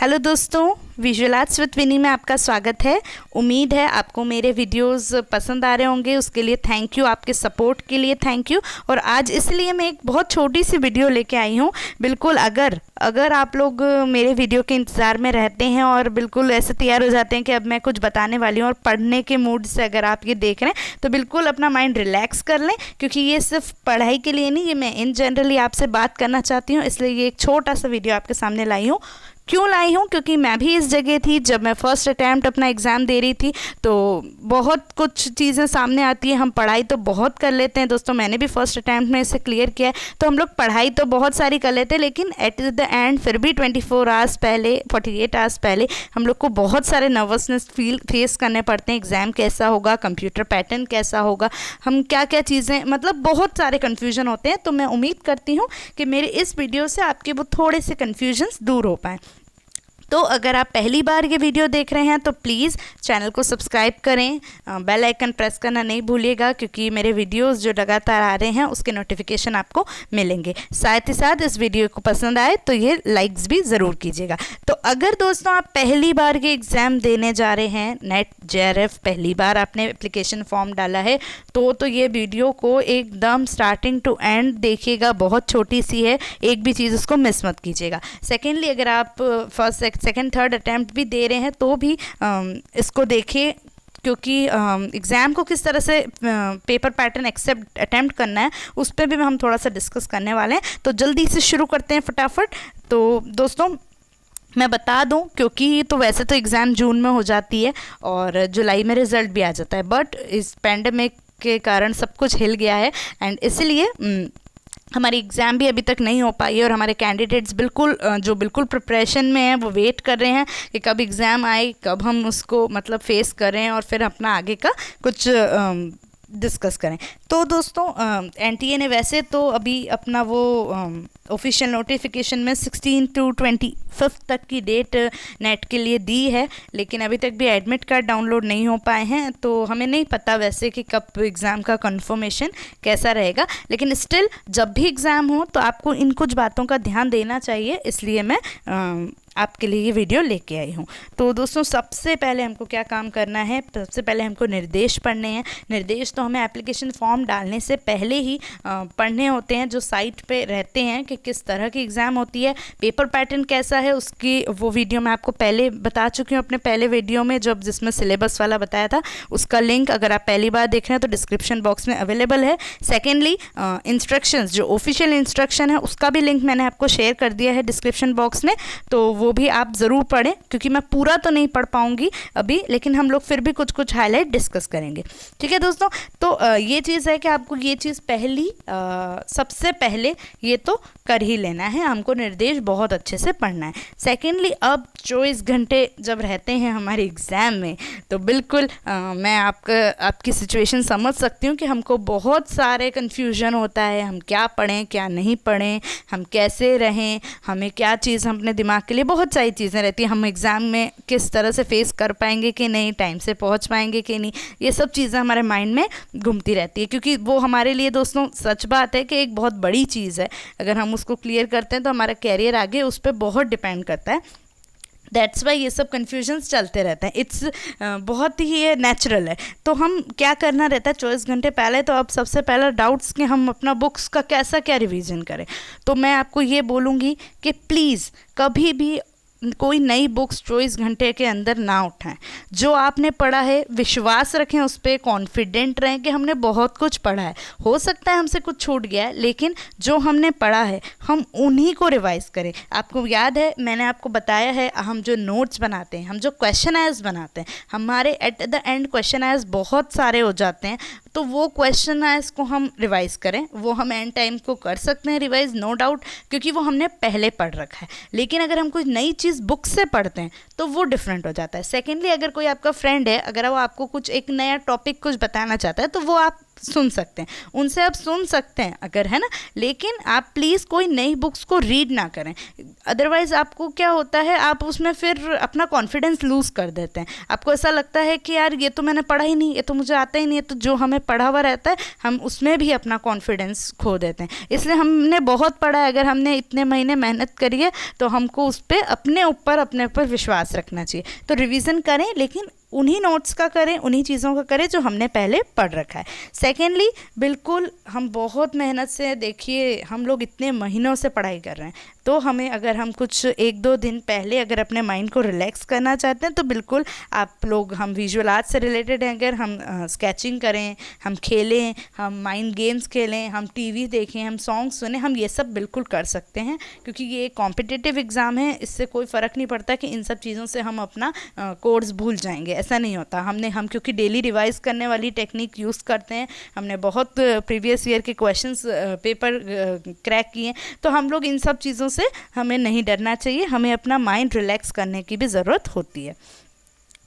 Hello दोस्तों, visual arts with विनी में आपका स्वागत है। उम्मीद है आपको मेरे वीडियोस पसंद आ रहे होंगे, उसके लिए थैंक यू, आपके सपोर्ट के लिए थैंक यू। और आज इसलिए मैं एक बहुत छोटी सी वीडियो लेके आई हूँ। बिल्कुल अगर आप लोग मेरे वीडियो के इंतज़ार में रहते हैं और बिल्कुल ऐसे तैयार हो जाते हैं कि अब मैं कुछ बताने वाली हूँ और पढ़ने के मूड से अगर आप ये देख रहे हैं तो बिल्कुल अपना माइंड रिलैक्स कर लें, क्योंकि ये सिर्फ पढ़ाई के लिए नहीं, ये मैं इन जनरली आपसे बात करना चाहती हूँ। इसलिए ये एक छोटा सा वीडियो आपके सामने लाई हूँ। क्यों लाई हूँ? क्योंकि मैं भी इस जगह थी जब मैं फ़र्स्ट अटैम्प्ट अपना एग्ज़ाम दे रही थी, तो बहुत कुछ चीज़ें सामने आती हैं। हम पढ़ाई तो बहुत कर लेते हैं दोस्तों, मैंने भी फ़र्स्ट अटैम्प्ट में इसे क्लियर किया है। तो हम लोग पढ़ाई तो बहुत सारी कर लेते हैं, लेकिन एट द एंड फिर भी 24 आवर्स पहले, 48 आवर्स पहले हम लोग को बहुत सारे नर्वसनेस फेस करने पड़ते हैं। एग्ज़ाम कैसा होगा, कंप्यूटर पैटर्न कैसा होगा, हम क्या क्या चीज़ें, मतलब बहुत सारे कन्फ्यूजन होते हैं। तो मैं उम्मीद करती हूँ कि मेरे इस वीडियो से आपके वो थोड़े से कन्फ्यूजन्स दूर हो पाएँ। तो अगर आप पहली बार ये वीडियो देख रहे हैं तो प्लीज़ चैनल को सब्सक्राइब करें, बेल आइकन प्रेस करना नहीं भूलिएगा, क्योंकि मेरे वीडियोस जो लगातार आ रहे हैं उसके नोटिफिकेशन आपको मिलेंगे। साथ ही साथ इस वीडियो को पसंद आए तो ये लाइक्स भी ज़रूर कीजिएगा। तो अगर दोस्तों आप पहली बार ये एग्ज़ाम देने जा रहे हैं, नेट JRF पहली बार आपने एप्लीकेशन फॉर्म डाला है, तो ये वीडियो को एकदम स्टार्टिंग टू एंड देखिएगा। बहुत छोटी सी है, एक भी चीज़ उसको मिस मत कीजिएगा। सेकेंडली, अगर आप फर्स्ट सेकेंड थर्ड अटैम्प्ट भी दे रहे हैं तो भी इसको देखिए, क्योंकि एग्ज़ाम को किस तरह से पेपर पैटर्न अटैम्प्ट करना है उस पर भी हम थोड़ा सा डिस्कस करने वाले हैं। तो जल्दी से शुरू करते हैं फटाफट। तो दोस्तों मैं बता दूं, क्योंकि तो वैसे तो एग्ज़ाम जून में हो जाती है और जुलाई में रिज़ल्ट भी आ जाता है, बट इस पैंडमिक के कारण सब कुछ हिल गया है एंड इसलिए हमारी एग्ज़ाम भी अभी तक नहीं हो पाई है। और हमारे कैंडिडेट्स बिल्कुल प्रिपरेशन में हैं, वो वेट कर रहे हैं कि कब एग्ज़ाम आए, कब हम उसको मतलब फेस करें और फिर अपना आगे का कुछ डिस्कस करें। तो दोस्तों NTA ने वैसे तो अभी अपना वो ऑफिशियल नोटिफिकेशन में 16 to 25 तक की डेट नेट के लिए दी है, लेकिन अभी तक भी एडमिट कार्ड डाउनलोड नहीं हो पाए हैं। तो हमें नहीं पता वैसे कि कब एग्ज़ाम का कंफर्मेशन कैसा रहेगा, लेकिन स्टिल जब भी एग्ज़ाम हो तो आपको इन कुछ बातों का ध्यान देना चाहिए। इसलिए मैं आपके लिए ये वीडियो लेके आई हूँ। तो दोस्तों सबसे पहले हमको क्या काम करना है, सबसे पहले हमको निर्देश पढ़ने हैं। निर्देश तो हमें एप्लीकेशन फॉर्म डालने से पहले ही पढ़ने होते हैं, जो साइट पे रहते हैं कि किस तरह की एग्ज़ाम होती है, पेपर पैटर्न कैसा है, उसकी वो वीडियो मैं आपको पहले बता चुकी हूँ अपने पहले वीडियो में, जब जिसमें सिलेबस वाला बताया था। उसका लिंक अगर आप पहली बार देख रहे हैं तो डिस्क्रिप्शन बॉक्स में अवेलेबल है। सेकेंडली, इंस्ट्रक्शंस, जो ऑफिशियल इंस्ट्रक्शन है उसका भी लिंक मैंने आपको शेयर कर दिया है डिस्क्रिप्शन बॉक्स में, तो वो भी आप ज़रूर पढ़ें, क्योंकि मैं पूरा तो नहीं पढ़ पाऊंगी अभी, लेकिन हम लोग फिर भी कुछ कुछ हाईलाइट डिस्कस करेंगे। ठीक है दोस्तों, तो ये चीज़ है कि आपको ये चीज़ सबसे पहले ये तो कर ही लेना है, हमको निर्देश बहुत अच्छे से पढ़ना है। सेकेंडली, अब 24 घंटे जब रहते हैं हमारे एग्ज़ाम में, तो बिल्कुल मैं आपकी सिचुएशन समझ सकती हूँ कि हमको बहुत सारे कन्फ्यूजन होता है, हम क्या पढ़ें क्या नहीं पढ़ें, हम कैसे रहें, हमें क्या चीज़, हम अपने दिमाग के लिए बहुत सारी चीज़ें रहती हैं, हम एग्ज़ाम में किस तरह से फेस कर पाएंगे कि नहीं, टाइम से पहुंच पाएंगे कि नहीं, ये सब चीज़ें हमारे माइंड में घूमती रहती है। क्योंकि वो हमारे लिए दोस्तों सच बात है कि एक बहुत बड़ी चीज़ है, अगर हम उसको क्लियर करते हैं तो हमारा कैरियर आगे उस पर बहुत डिपेंड करता है। दैट्स वाई ये सब कन्फ्यूजन्स चलते रहते हैं, इट्स बहुत ही ये नेचुरल है। तो हम क्या करना रहता है 24 घंटे पहले, तो अब सबसे पहला डाउट्स कि हम अपना बुक्स का कैसा क्या रिवीजन करें। तो मैं आपको ये बोलूँगी कि प्लीज़ कभी भी कोई नई बुक्स 24 घंटे के अंदर ना उठाएं। जो आपने पढ़ा है विश्वास रखें उस पर, कॉन्फिडेंट रहें कि हमने बहुत कुछ पढ़ा है। हो सकता है हमसे कुछ छूट गया है, लेकिन जो हमने पढ़ा है हम उन्हीं को रिवाइज़ करें। आपको याद है मैंने आपको बताया है, हम जो नोट्स बनाते हैं, हम जो क्वेश्चनायर्स बनाते हैं, हमारे एट द एंड क्वेश्चनायर्स बहुत सारे हो जाते हैं। तो वो क्वेश्चनायर्स को हम रिवाइज़ करें, वो हम एंड टाइम को कर सकते हैं रिवाइज़, नो डाउट, क्योंकि वो हमने पहले पढ़ रखा है। लेकिन अगर हम कोई नई चीज़ बुक से पढ़ते हैं तो वो डिफरेंट हो जाता है। सेकेंडली, अगर कोई आपका फ्रेंड है, अगर वो आपको कुछ एक नया टॉपिक कुछ बताना चाहता है, तो वो आप सुन सकते हैं, उनसे आप सुन सकते हैं अगर, है ना, लेकिन आप प्लीज़ कोई नई बुक्स को रीड ना करें। अदरवाइज़ आपको क्या होता है, आप उसमें फिर अपना कॉन्फिडेंस लूज़ कर देते हैं। आपको ऐसा लगता है कि यार ये तो मैंने पढ़ा ही नहीं, ये तो मुझे आता ही नहीं है, तो जो हमें पढ़ा हुआ रहता है हम उसमें भी अपना कॉन्फिडेंस खो देते हैं। इसलिए हमने बहुत पढ़ा है, अगर हमने इतने महीने मेहनत करी है तो हमको उस पर अपने ऊपर विश्वास रखना चाहिए। तो रिवीजन करें, लेकिन उन्हीं नोट्स का करें, उन्हीं चीज़ों का करें जो हमने पहले पढ़ रखा है। सेकेंडली, बिल्कुल हम बहुत मेहनत से, देखिए हम लोग इतने महीनों से पढ़ाई कर रहे हैं, तो हमें अगर हम कुछ 1-2 दिन पहले अगर अपने माइंड को रिलैक्स करना चाहते हैं तो बिल्कुल आप लोग, हम विजुअल आर्ट से रिलेटेड हैं, अगर हम स्केचिंग करें, हम खेलें, हम माइंड गेम्स खेलें, हम टीवी देखें, हम सॉन्ग सुने, हम ये सब बिल्कुल कर सकते हैं। क्योंकि ये एक कॉम्पिटिटिव एग्ज़ाम है, इससे कोई फ़र्क नहीं पड़ता कि इन सब चीज़ों से हम अपना कोर्स भूल जाएंगे, ऐसा नहीं होता। हम क्योंकि डेली रिवाइज करने वाली टेक्निक यूज़ करते हैं, हमने बहुत प्रीवियस ईयर के क्वेश्चंस पेपर क्रैक किए हैं, तो हम लोग इन सब चीज़ों से हमें नहीं डरना चाहिए, हमें अपना माइंड रिलैक्स करने की भी ज़रूरत होती है।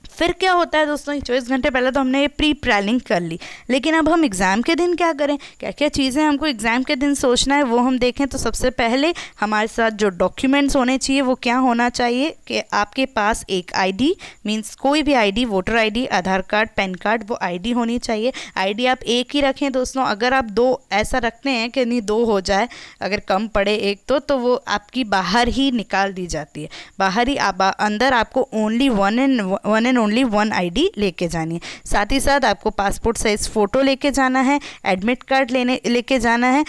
फिर क्या होता है दोस्तों, 24 घंटे पहले तो हमने ये प्री प्लानिंग कर ली, लेकिन अब हम एग्ज़ाम के दिन क्या करें, क्या क्या चीज़ें हमको एग्ज़ाम के दिन सोचना है वो हम देखें। तो सबसे पहले हमारे साथ जो डॉक्यूमेंट्स होने चाहिए वो क्या होना चाहिए कि आपके पास एक आईडी, मींस कोई भी आईडी, वोटर आईडी, आधार कार्ड, पैन कार्ड, वो आईडी होनी चाहिए। आईडी आप एक ही रखें दोस्तों, अगर आप 2 ऐसा रखते हैं कि नहीं 2 हो जाए, अगर कम पड़े एक तो वो आपकी बाहर ही निकाल दी जाती है, बाहर ही। अंदर आपको only one and only 1 ID लेके जानी है। साथ ही साथ आपको पासपोर्ट साइज़ फ़ोटो लेके जाना है, एडमिट कार्ड लेके जाना है,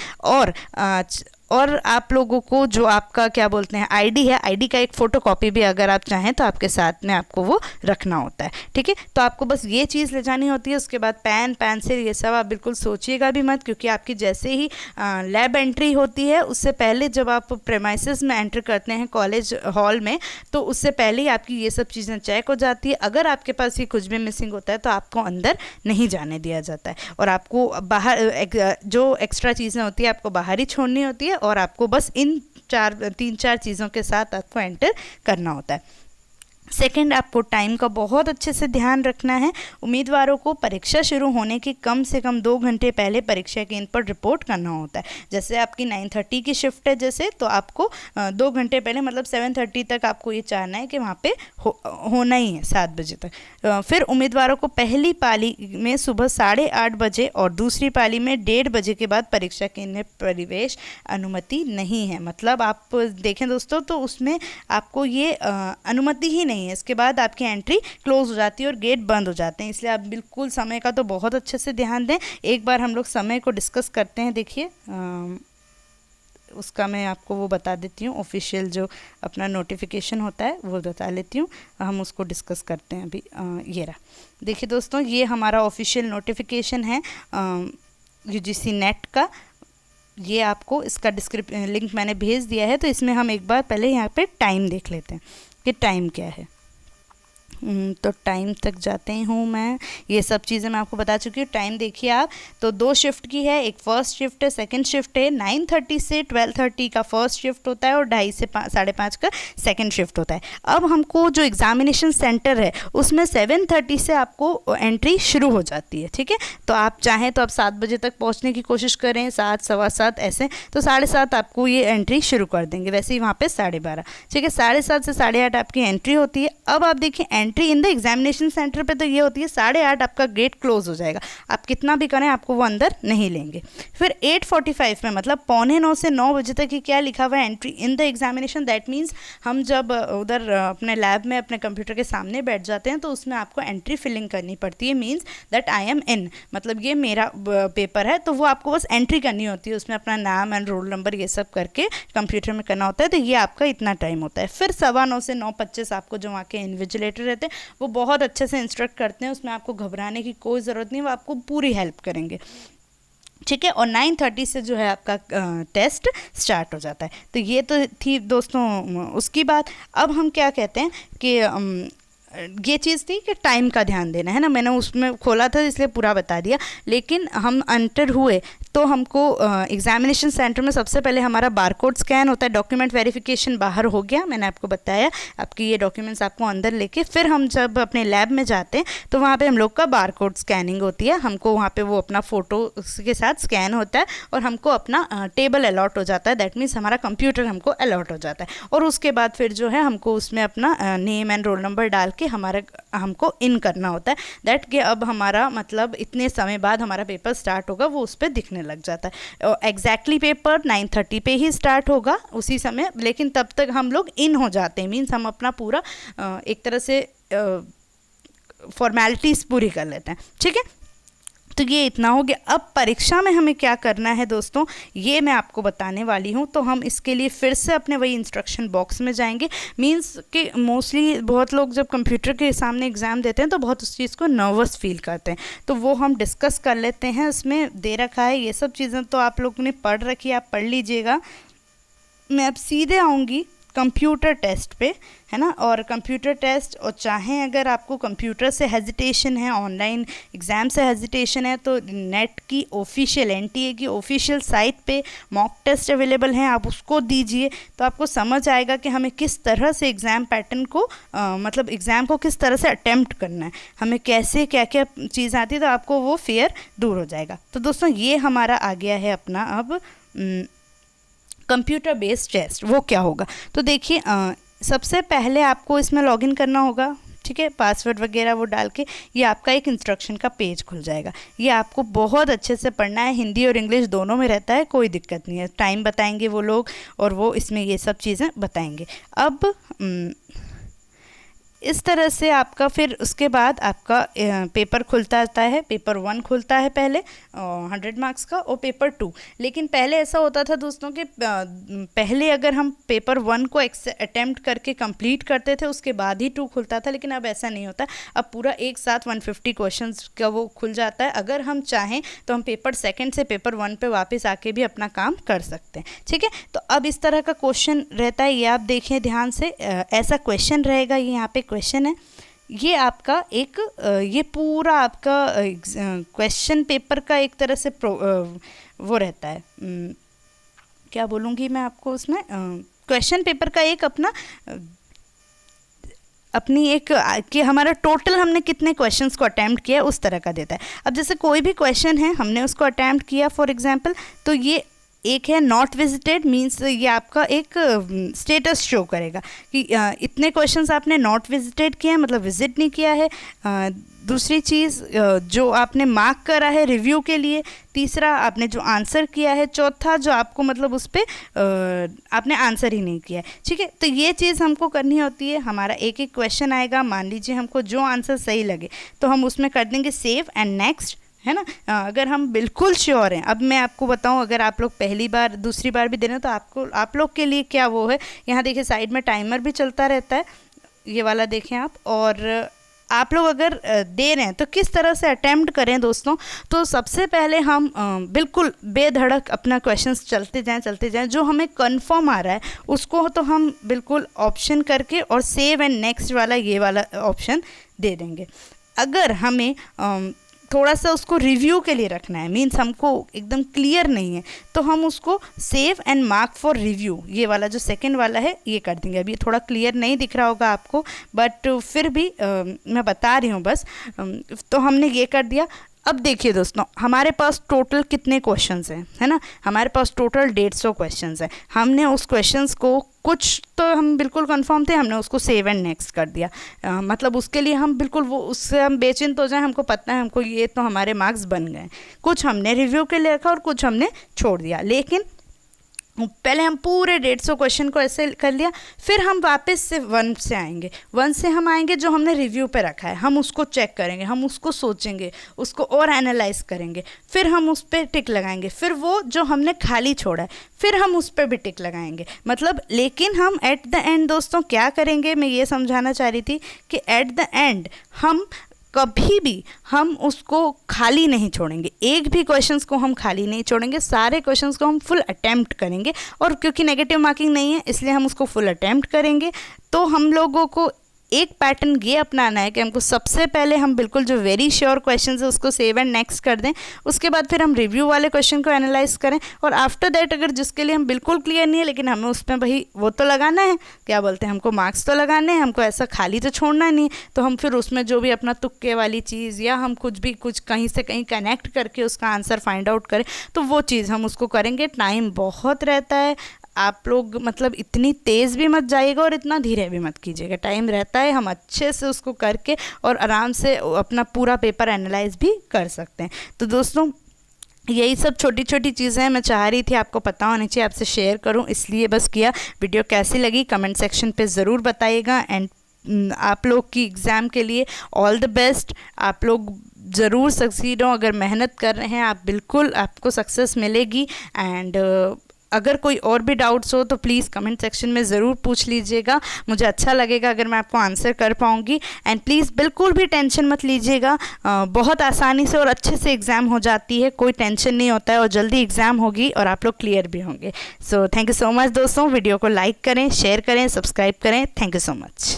और आप लोगों को जो आपका क्या बोलते हैं आईडी है, आईडी का एक फ़ोटोकॉपी भी अगर आप चाहें तो आपके साथ में आपको वो रखना होता है, ठीक है। तो आपको बस ये चीज़ ले जानी होती है। उसके बाद पेन, पेंसिल, ये सब आप बिल्कुल सोचिएगा भी मत, क्योंकि आपकी जैसे ही लैब एंट्री होती है उससे पहले, जब आप प्रेमाइसेस में एंटर करते हैं कॉलेज हॉल में, तो उससे पहले ही आपकी ये सब चीज़ें चेक हो जाती है। अगर आपके पास ये कुछ भी मिसिंग होता है तो आपको अंदर नहीं जाने दिया जाता है, और आपको बाहर जो एक्स्ट्रा चीज़ें होती है आपको बाहर ही छोड़नी होती है, और आपको बस इन 3-4 चीज़ों के साथ आपको एंटर करना होता है। सेकंड, आपको टाइम का बहुत अच्छे से ध्यान रखना है। उम्मीदवारों को परीक्षा शुरू होने के कम से कम 2 घंटे पहले परीक्षा केंद्र पर रिपोर्ट करना होता है। जैसे आपकी 9:30 की शिफ्ट है जैसे, तो आपको 2 घंटे पहले, मतलब 7:30 तक आपको ये चाहना है कि वहाँ पे होना ही है, 7 बजे तक। फिर उम्मीदवारों को पहली पाली में सुबह 8:30 बजे और दूसरी पाली में 1:30 बजे के बाद परीक्षा केंद्र में प्रवेश अनुमति नहीं है। मतलब आप देखें दोस्तों, तो उसमें आपको ये अनुमति ही नहीं है। इसके बाद आपकी एंट्री क्लोज हो जाती है और गेट बंद हो जाते हैं। इसलिए आप बिल्कुल समय का तो बहुत अच्छे से ध्यान दें। एक बार हम लोग समय को डिस्कस करते हैं। देखिए उसका मैं आपको वो बता देती हूँ, ऑफिशियल जो अपना नोटिफिकेशन होता है वो बता लेती हूँ, हम उसको डिस्कस करते हैं अभी। ये रहा, देखिए दोस्तों, ये हमारा ऑफिशियल नोटिफिकेशन है यूजीसी नेट का। ये आपको इसका लिंक मैंने भेज दिया है, तो इसमें हम एक बार पहले यहाँ पे टाइम देख लेते हैं कि टाइम क्या है। तो टाइम तक जाते हूँ मैं, ये सब चीज़ें मैं आपको बता चुकी हूँ। टाइम देखिए आप, तो 2 शिफ्ट की है, एक फर्स्ट शिफ्ट है, सेकंड शिफ्ट है। 9:30 से 12:30 का फर्स्ट शिफ्ट होता है और 2:30 से 5:30 का सेकंड शिफ्ट होता है। अब हमको जो एग्जामिनेशन सेंटर है उसमें 7:30 से आपको एंट्री शुरू हो जाती है, ठीक है। तो आप चाहें तो आप 7 बजे तक पहुँचने की कोशिश करें, 7, 7:15 ऐसे, तो 7:30 आपको ये एंट्री शुरू कर देंगे। वैसे ही वहाँ पर 12:30, ठीक है। 7:30 से 8:30 आपकी एंट्री होती है। अब आप देखिए entry in the examination centre पे तो ये होती है 8:30 आपका गेट क्लोज हो जाएगा, आप कितना भी करें आपको वो अंदर नहीं लेंगे। फिर 8:45 में, मतलब 8:45 से 9 बजे तक ही क्या लिखा हुआ है, entry in the examination. That means हम जब उधर अपने लैब में अपने कंप्यूटर के सामने बैठ जाते हैं तो उसमें आपको एंट्री फिलिंग करनी पड़ती है। मीन्स दैट आई एम इन, मतलब ये मेरा पेपर है, तो वो आपको बस एंट्री करनी होती है, उसमें अपना नाम एंड रोल नंबर ये सब करके कंप्यूटर में करना होता है। तो ये आपका इतना टाइम होता है। फिर 9:15 से 9:25 आपको जो वहाँ के इन्विजिलेटर रहते हैं वो बहुत अच्छे से इंस्ट्रक्ट करते हैं, उसमें आपको घबराने की कोई ज़रूरत नहीं, वो आपको पूरी हेल्प करेंगे, ठीक है। और 9:30 से जो है आपका टेस्ट स्टार्ट हो जाता है। तो ये तो थी दोस्तों उसकी बात। अब हम क्या कहते हैं कि ये चीज़ थी कि टाइम का ध्यान देना है ना, मैंने उसमें खोला था इसलिए पूरा बता दिया। लेकिन हम एंटर हुए तो हमको एग्जामिनेशन सेंटर में सबसे पहले हमारा बारकोड स्कैन होता है, डॉक्यूमेंट वेरिफिकेशन बाहर हो गया, मैंने आपको बताया, आपकी ये डॉक्यूमेंट्स आपको अंदर लेके फिर हम जब अपने लैब में जाते हैं तो वहाँ पे हम लोग का बारकोड स्कैनिंग होती है। हमको वहाँ पे वो अपना फ़ोटो के साथ स्कैन होता है और हमको अपना टेबल अलॉट हो जाता है, दैट मीन्स हमारा कंप्यूटर हमको अलॉट हो जाता है। और उसके बाद फिर जो है हमको उसमें अपना नेम एंड रोल नंबर डाल के हमको इन करना होता है, दैट कि अब हमारा मतलब इतने समय बाद हमारा पेपर स्टार्ट होगा वो उस पर दिखने लग जाता है। एग्जैक्टली पेपर 9:30 पे ही स्टार्ट होगा उसी समय, लेकिन तब तक हम लोग इन हो जाते हैं, मीन्स हम अपना पूरा एक तरह से फॉर्मेलिटीज़ पूरी कर लेते हैं। ठीक है, तो ये इतना हो गया। अब परीक्षा में हमें क्या करना है दोस्तों, ये मैं आपको बताने वाली हूँ। तो हम इसके लिए फिर से अपने वही इंस्ट्रक्शन बॉक्स में जाएंगे। मींस कि मोस्टली बहुत लोग जब कंप्यूटर के सामने एग्ज़ाम देते हैं तो बहुत उस चीज़ को नर्वस फील करते हैं, तो वो हम डिस्कस कर लेते हैं। उसमें दे रखा है ये सब चीज़ें, तो आप लोगों ने पढ़ रखी है, आप पढ़ लीजिएगा। मैं अब सीधे आऊँगी कंप्यूटर टेस्ट पे, है ना। और कंप्यूटर टेस्ट, और चाहे अगर आपको कंप्यूटर से हेजिटेशन है, ऑनलाइन एग्ज़ाम से हेजिटेशन है, तो नेट की ऑफिशियल एनटीए की ऑफिशियल साइट पे मॉक टेस्ट अवेलेबल हैं, आप उसको दीजिए तो आपको समझ आएगा कि हमें किस तरह से एग्ज़ाम पैटर्न को मतलब एग्ज़ाम को किस तरह से अटैम्प्ट करना है, हमें कैसे क्या क्या चीज़ आती है, तो आपको वो फियर दूर हो जाएगा। तो दोस्तों ये हमारा आ गया है अपना अब कंप्यूटर बेस्ड टेस्ट। वो क्या होगा, तो देखिए सबसे पहले आपको इसमें लॉगिन करना होगा, ठीक है, पासवर्ड वगैरह वो डाल के ये आपका एक इंस्ट्रक्शन का पेज खुल जाएगा। ये आपको बहुत अच्छे से पढ़ना है, हिंदी और इंग्लिश दोनों में रहता है, कोई दिक्कत नहीं है। टाइम बताएंगे वो लोग और वो इसमें ये सब चीज़ें बताएंगे। अब इस तरह से आपका फिर उसके बाद आपका पेपर खुलता आता है। पेपर 1 खुलता है पहले 100 मार्क्स का, और पेपर 2। लेकिन पहले ऐसा होता था दोस्तों कि पहले अगर हम पेपर 1 को अटेम्प्ट करके कंप्लीट करते थे उसके बाद ही 2 खुलता था, लेकिन अब ऐसा नहीं होता। अब पूरा एक साथ 150 क्वेश्चंस का वो खुल जाता है। अगर हम चाहें तो हम पेपर 2 से पेपर 1 पे वापस आके भी अपना काम कर सकते हैं, ठीक है। तो अब इस तरह का क्वेश्चन रहता है, ये आप देखिए ध्यान से, ऐसा क्वेश्चन रहेगा, ये यहाँ पे क्वेश्चन है, ये आपका एक ये पूरा आपका क्वेश्चन पेपर का एक तरह से वो रहता है, क्या बोलूँगी मैं आपको, उसमें क्वेश्चन पेपर का एक अपना अपनी एक कि हमारा टोटल हमने कितने क्वेश्चंस को अटैम्प्ट किया उस तरह का देता है। अब जैसे कोई भी क्वेश्चन है हमने उसको अटैम्प्ट किया फॉर एग्जांपल, तो ये एक है नॉट विजिटेड, मींस ये आपका एक स्टेटस शो करेगा कि इतने क्वेश्चंस आपने नॉट विजिटेड किए हैं, मतलब विजिट नहीं किया है। दूसरी चीज़ जो आपने मार्क करा है रिव्यू के लिए, तीसरा आपने जो आंसर किया है, चौथा जो आपको मतलब उस पर आपने आंसर ही नहीं किया है, ठीक है। तो ये चीज़ हमको करनी होती है। हमारा एक एक क्वेश्चन आएगा, मान लीजिए हमको जो आंसर सही लगे तो हम उसमें कर देंगे सेव एंड नेक्स्ट, है ना। अगर हम बिल्कुल श्योर हैं, अब मैं आपको बताऊं, अगर आप लोग पहली बार दूसरी बार भी दे रहे हैं तो आप लोग के लिए क्या वो है, यहाँ देखिए साइड में टाइमर भी चलता रहता है, ये वाला देखें आप। और आप लोग अगर दे रहे हैं तो किस तरह से अटैम्प्ट करें दोस्तों, तो सबसे पहले हम बिल्कुल बेधड़क अपना क्वेश्चंस चलते जाएं, जो हमें कंफर्म आ रहा है उसको तो हम बिल्कुल ऑप्शन करके और सेव एंड नेक्स्ट वाला ये वाला ऑप्शन दे देंगे। अगर हमें थोड़ा सा उसको रिव्यू के लिए रखना है, मीन्स हमको एकदम क्लियर नहीं है, तो हम उसको save and mark for review, ये वाला जो सेकंड वाला है ये कर देंगे। अभी थोड़ा क्लियर नहीं दिख रहा होगा आपको, बट फिर भी मैं बता रही हूँ बस। तो हमने ये कर दिया। अब देखिए दोस्तों, हमारे पास टोटल कितने क्वेश्चंस हैं, है ना। हमारे पास टोटल 150 क्वेश्चंस हैं। हमने उस क्वेश्चंस को, कुछ तो हम बिल्कुल कंफर्म थे, हमने उसको सेव एंड नेक्स्ट कर दिया। मतलब उसके लिए हम बिल्कुल वो उससे हम बेचिंत हो जाए, हमको पता है हमको ये तो हमारे मार्क्स बन गए। कुछ हमने रिव्यू के लिए रखा और कुछ हमने छोड़ दिया, लेकिन पहले हम पूरे 150 क्वेश्चन को ऐसे कर लिया। फिर हम वापस से 1 से आएंगे, 1 से हम आएंगे जो हमने रिव्यू पे रखा है, हम उसको चेक करेंगे, हम उसको सोचेंगे, उसको और एनालाइज करेंगे, फिर हम उस पर टिक लगाएंगे। फिर वो जो हमने खाली छोड़ा है फिर हम उस पर भी टिक लगाएंगे। मतलब लेकिन हम एट द एंड दोस्तों क्या करेंगे, मैं ये समझाना चाह रही थी कि एट द एंड हम कभी भी हम उसको खाली नहीं छोड़ेंगे, एक भी क्वेश्चंस को हम खाली नहीं छोड़ेंगे, सारे क्वेश्चंस को हम फुल अटेम्प्ट करेंगे। और क्योंकि नेगेटिव मार्किंग नहीं है इसलिए हम उसको फुल अटेम्प्ट करेंगे। तो हम लोगों को एक पैटर्न ये अपनाना है कि हमको सबसे पहले हम बिल्कुल जो वेरी श्योर क्वेश्चन है उसको सेव एंड नेक्स्ट कर दें, उसके बाद फिर हम रिव्यू वाले क्वेश्चन को एनालाइज करें, और आफ्टर दैट अगर जिसके लिए हम बिल्कुल क्लियर नहीं है लेकिन हमें उसमें भाई वो तो लगाना है, क्या बोलते हैं, हमको मार्क्स तो लगाने हैं, हमको ऐसा खाली तो छोड़ना नहीं, तो हम फिर उसमें जो भी अपना तुक्के वाली चीज़ या हम कुछ कहीं से कहीं कनेक्ट करके उसका आंसर फाइंड आउट करें, तो वो चीज़ हम उसको करेंगे। टाइम बहुत रहता है, आप लोग मतलब इतनी तेज़ भी मत जाइएगा और इतना धीरे भी मत कीजिएगा, टाइम रहता है, हम अच्छे से उसको करके और आराम से अपना पूरा पेपर एनालाइज भी कर सकते हैं। तो दोस्तों यही सब छोटी छोटी चीज़ें हैं, मैं चाह रही थी आपको पता होनी चाहिए, आपसे शेयर करूं, इसलिए बस किया। वीडियो कैसी लगी कमेंट सेक्शन पे ज़रूर बताइएगा। एंड आप लोग की एग्ज़ाम के लिए ऑल द बेस्ट। आप लोग ज़रूर सक्सीड हो, अगर मेहनत कर रहे हैं आप बिल्कुल आपको सक्सेस मिलेगी। एंड अगर कोई और भी डाउट्स हो तो प्लीज़ कमेंट सेक्शन में ज़रूर पूछ लीजिएगा, मुझे अच्छा लगेगा अगर मैं आपको आंसर कर पाऊँगी। एंड प्लीज़ बिल्कुल भी टेंशन मत लीजिएगा, बहुत आसानी से और अच्छे से एग्ज़ाम हो जाती है, कोई टेंशन नहीं होता है, और जल्दी एग्ज़ाम होगी और आप लोग क्लियर भी होंगे। So thank you so much दोस्तों, वीडियो को लाइक करें, शेयर करें, सब्सक्राइब करें। Thank you so much.